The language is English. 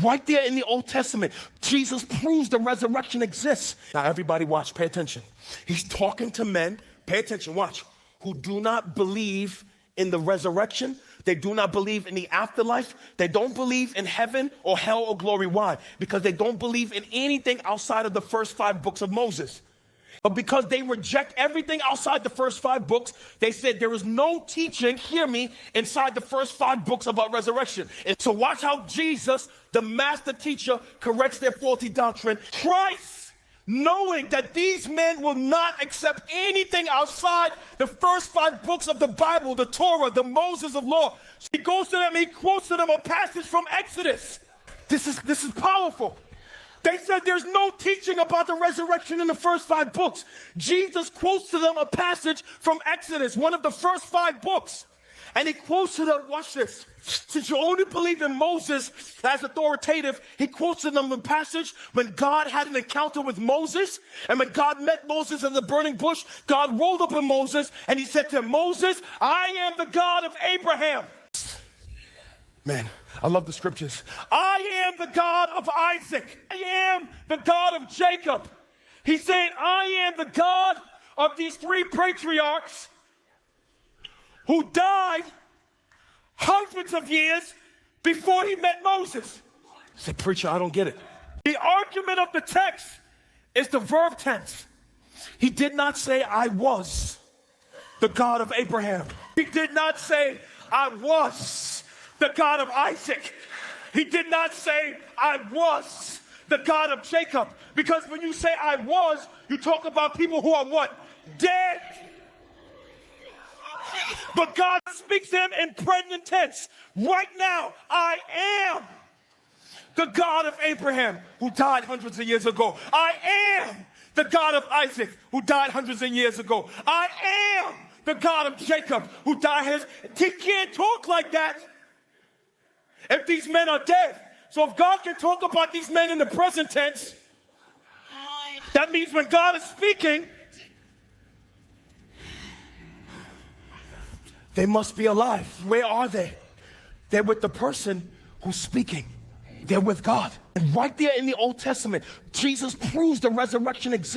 right there in the Old Testament, Jesus proves the resurrection exists. Now everybody watch, pay attention. He's talking to men, pay attention, watch, who do not believe in the resurrection. They do not believe in the afterlife. They don't believe in heaven or hell or glory. Why? Because they don't believe in anything outside of the first 5 books of Moses. But because they reject everything outside the first 5 books, they said there is no teaching, hear me, inside the first 5 books about resurrection. And so watch how Jesus, the master teacher, corrects their faulty doctrine. Christ, knowing that these men will not accept anything outside the first 5 books of the Bible, the Torah, the Moses of law, so he goes to them, he quotes to them a passage from Exodus. This is powerful. They said there's no teaching about the resurrection in the first 5 books. Jesus quotes to them a passage from Exodus, one of the first 5 books. And he quotes to them, watch this, since you only believe in Moses as authoritative, he quotes to them a passage when God had an encounter with Moses, and when God met Moses in the burning bush, God rolled up in Moses, and he said to him, Moses, I am the God of Abraham. Man, I love the scriptures. I am the God of Isaac. I am the God of Jacob. He's saying, I am the God of these 3 patriarchs who died hundreds of years before he met Moses. I said, preacher, I don't get it. The argument of the text is the verb tense. He did not say, I was the God of Abraham. He did not say, I was the God of Isaac. He did not say, I was the God of Jacob. Because when you say I was, you talk about people who are what? Dead. But God speaks to him in present tense. Right now, I am the God of Abraham, who died hundreds of years ago. I am the God of Isaac, who died hundreds of years ago. I am the God of Jacob, who died He can't talk like that if these men are dead. So if God can talk about these men in the present tense, that means when God is speaking, they must be alive. Where are they? They're with the person who's speaking. They're with God. And right there in the Old Testament, Jesus proves the resurrection exists.